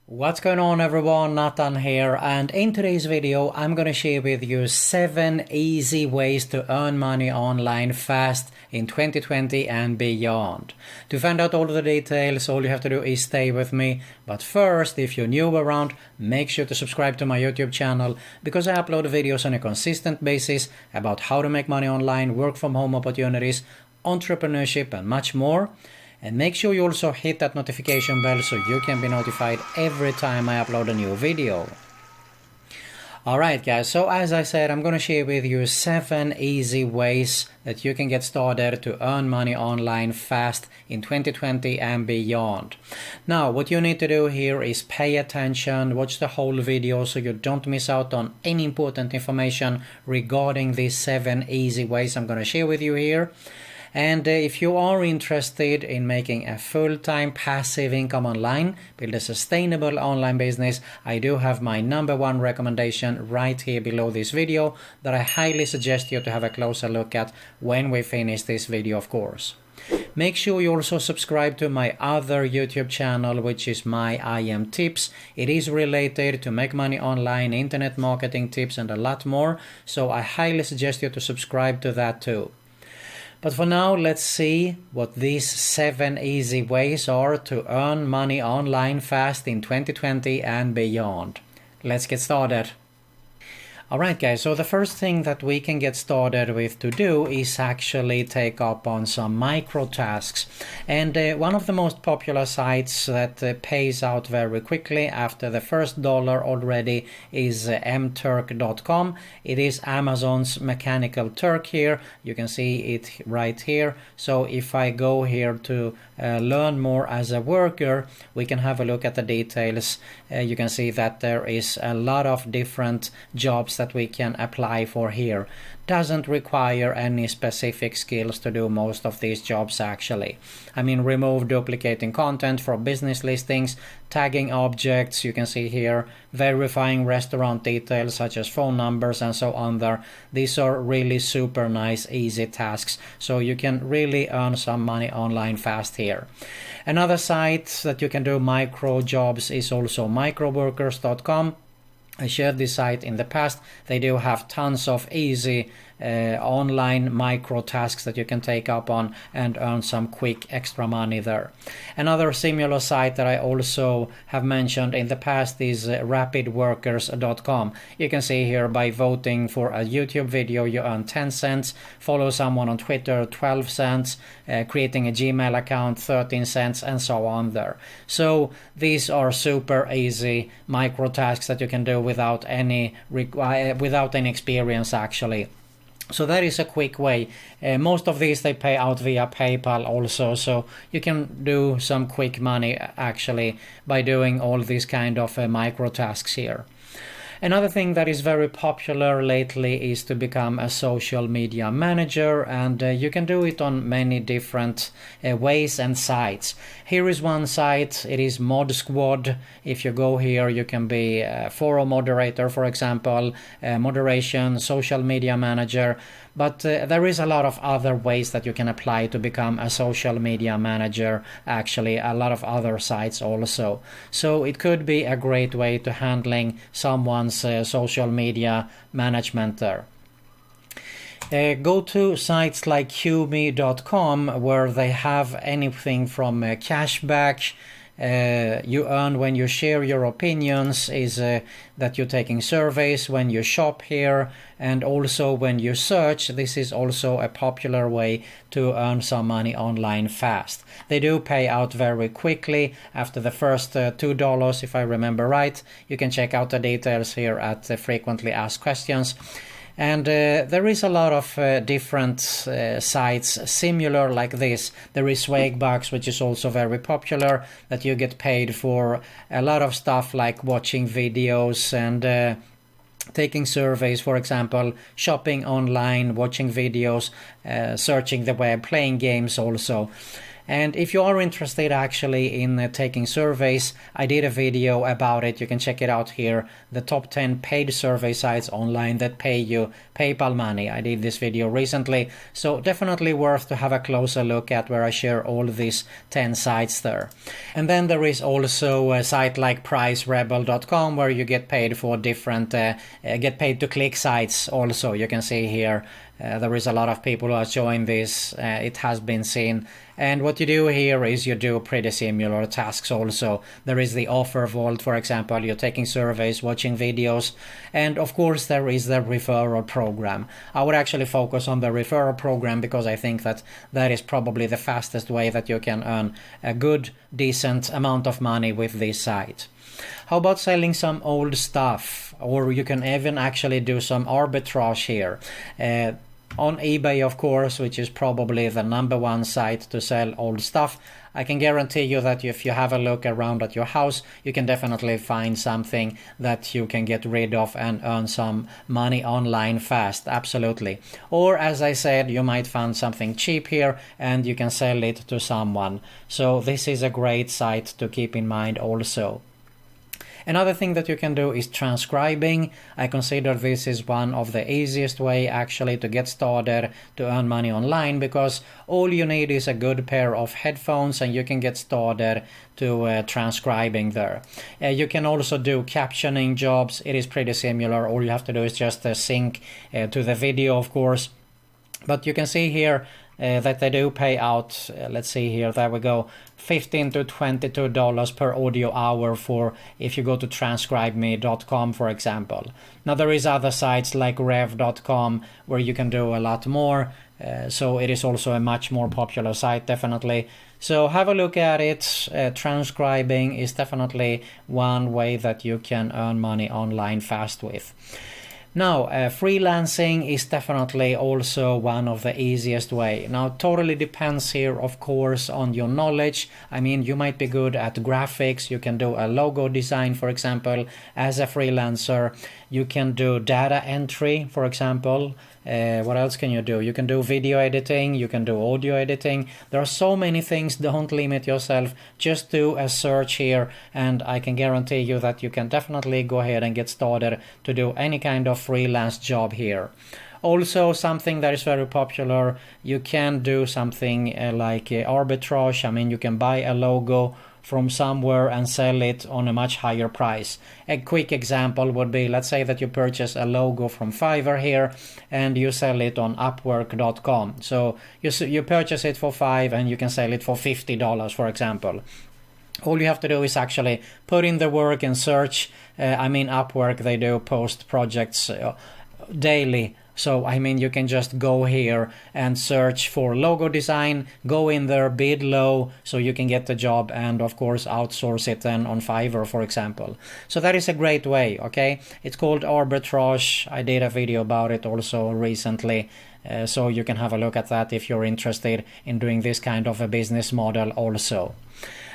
What's going on everyone, Nathan here, and in today's video I'm gonna share with you 7 easy ways to earn money online fast in 2020 and beyond. To find out all the details, all you have to do is stay with me, but first, if you're new around, make sure to subscribe to my YouTube channel because I upload videos on a consistent basis about how to make money online, work from home opportunities, entrepreneurship and much more. And make sure you also hit that notification bell so you can be notified every time I upload a new video. Alright guys, so as I said, I'm gonna share with you 7 easy ways that you can get started to earn money online fast in 2020 and beyond. Now, what you need to do here is pay attention, watch the whole video so you don't miss out on any important information regarding these 7 easy ways I'm gonna share with you here. And if you are interested in making a full-time passive income online, build a sustainable online business, I do have my #1 recommendation right here below this video that I highly suggest you to have a closer look at when we finish this video, of course. Make sure you also subscribe to my other YouTube channel, which is my IM Tips. It is related to make money online, internet marketing tips and a lot more, so I highly suggest you to subscribe to that too. But for now, let's see what these 7 easy ways are to earn money online fast in 2020 and beyond. Let's get started. Alright guys, so the first thing that we can get started with to do is actually take up on some micro tasks. And one of the most popular sites that pays out very quickly after the first dollar already is mturk.com. It is Amazon's Mechanical Turk here. You can see it right here. So if I go here to learn more as a worker, we can have a look at the details. You can see that there is a lot of different jobs that we can apply for here. Doesn't require any specific skills to do most of these jobs actually. I mean, remove duplicating content for business listings, tagging objects, you can see here, verifying restaurant details such as phone numbers and so on there. These are really super nice, easy tasks, so you can really earn some money online fast here. Another site that you can do micro jobs is also microworkers.com. I shared this site in the past. They do have tons of easy online micro tasks that you can take up on and earn some quick extra money there. Another similar site that I also have mentioned in the past is rapidworkers.com. You can see here by voting for a YouTube video you earn 10 cents, follow someone on Twitter 12 cents, creating a Gmail account 13 cents and so on there. So these are super easy micro tasks that you can do without any experience actually. So that is a quick way. Most of these they pay out via PayPal also, so you can do some quick money actually by doing all these kind of micro tasks here. Another thing that is very popular lately is to become a social media manager, and you can do it on many different ways and sites. Here is one site, it is Mod Squad. If you go here you can be a forum moderator, for example, moderation, social media manager, but there is a lot of other ways that you can apply to become a social media manager, actually a lot of other sites also. So it could be a great way to handling someone's social media management there. Go to sites like qme.com where they have anything from cashback you earn when you share your opinions, is that you're taking surveys when you shop here, and also when you search. This is also a popular way to earn some money online fast. They do pay out very quickly after the first $2 if I remember right. You can check out the details here at Frequently Asked Questions. And there is a lot of different sites similar like this. There is Swagbucks, which is also very popular, that you get paid for a lot of stuff like watching videos and taking surveys, for example, shopping online, watching videos, searching the web, playing games also. And if you are interested actually in taking surveys, I did a video about it. You can check it out here. The top 10 paid survey sites online that pay you PayPal money. I did this video recently, so definitely worth to have a closer look at, where I share all these 10 sites there. And then there is also a site like pricerebel.com where you get paid for different, get paid to click sites also. You can see here there is a lot of people who are showing this. It has been seen. And what you do here is you do pretty similar tasks also. There is the offer vault, for example. You're taking surveys, watching videos. And of course there is the referral program. I would actually focus on the referral program because I think that that is probably the fastest way that you can earn a good, decent amount of money with this site. How about selling some old stuff? Or you can even actually do some arbitrage here. On eBay, of course, which is probably the #1 site to sell old stuff. I can guarantee you that if you have a look around at your house, you can definitely find something that you can get rid of and earn some money online fast, absolutely. Or as I said, you might find something cheap here and you can sell it to someone. So this is a great site to keep in mind also. Another thing that you can do is transcribing. I consider this is one of the easiest way actually to get started to earn money online, because all you need is a good pair of headphones and you can get started to transcribing there. You can also do captioning jobs. It is pretty similar. All you have to do is just sync to the video, of course. But you can see here that they do pay out, let's see here, there we go, $15 to $22 per audio hour for if you go to transcribeme.com, for example. Now there is other sites like rev.com where you can do a lot more, so it is also a much more popular site, definitely. So have a look at it. Transcribing is definitely one way that you can earn money online fast with. Now, freelancing is definitely also one of the easiest way. Now, totally depends here, of course, on your knowledge. I mean, you might be good at graphics. You can do a logo design, for example, as a freelancer. You can do data entry, for example. What else can you do? You can do video editing, you can do audio editing. There are so many things. Don't limit yourself. Just do a search here and I can guarantee you that you can definitely go ahead and get started to do any kind of freelance job here. Also, something that is very popular, you can do something like arbitrage. I mean, you can buy a logo from somewhere and sell it on a much higher price. A quick example would be, let's say that you purchase a logo from Fiverr here and you sell it on Upwork.com. So you purchase it for $5 and you can sell it for $50, for example. All you have to do is actually put in the work and search. I mean, Upwork, they do post projects daily. So, I mean, you can just go here and search for logo design, go in there, bid low, so you can get the job and, of course, outsource it then on Fiverr, for example. So that is a great way, okay? It's called arbitrage. I did a video about it also recently, so you can have a look at that if you're interested in doing this kind of a business model also.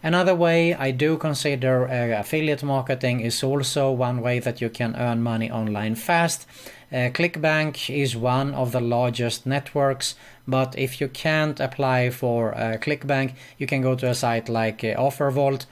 Another way I do consider affiliate marketing is also one way that you can earn money online fast. ClickBank is one of the largest networks, but if you can't apply for ClickBank, you can go to a site like OfferVault.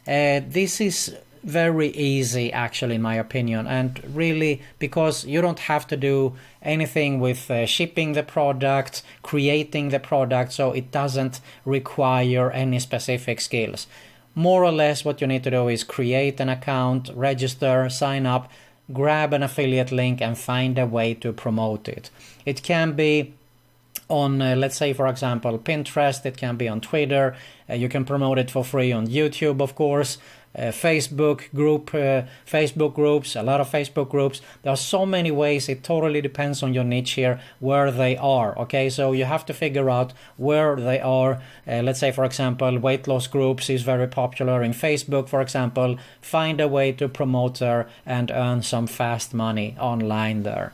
This is very easy actually, in my opinion, and really because you don't have to do anything with shipping the product, creating the product, so it doesn't require any specific skills. More or less what you need to do is create an account, register, sign up, grab an affiliate link and find a way to promote it. It can be on, let's say, for example, Pinterest. It can be on Twitter. You can promote it for free on YouTube, of course. Facebook groups, a lot of Facebook groups. There are so many ways. It totally depends on your niche here, where they are. Okay, so you have to figure out where they are. Let's say, for example, weight loss groups is very popular in Facebook, for example. Find a way to promote there and earn some fast money online there.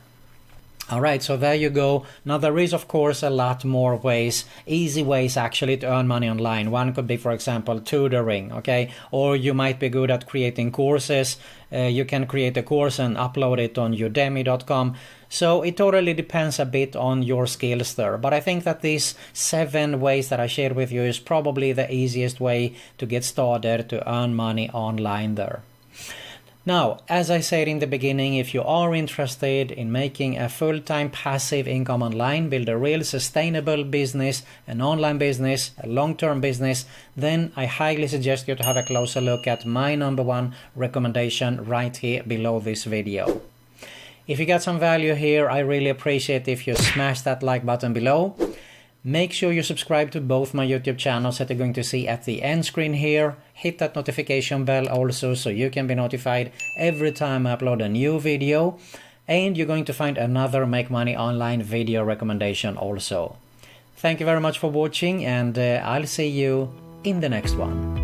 Alright, so there you go. Now there is of course a lot more ways, easy ways actually to earn money online. One could be, for example, tutoring, okay? Or you might be good at creating courses. You can create a course and upload it on udemy.com. So it totally depends a bit on your skills there. But I think that these 7 ways that I shared with you is probably the easiest way to get started to earn money online there. Now, as I said in the beginning, if you are interested in making a full-time passive income online, build a real sustainable business, an online business, a long-term business, then I highly suggest you to have a closer look at my #1 recommendation right here below this video. If you got some value here, I really appreciate if you smash that like button below. Make sure you subscribe to both my YouTube channels that you're going to see at the end screen here. Hit that notification bell also so you can be notified every time I upload a new video. And you're going to find another Make Money Online video recommendation also. Thank you very much for watching, and I'll see you in the next one.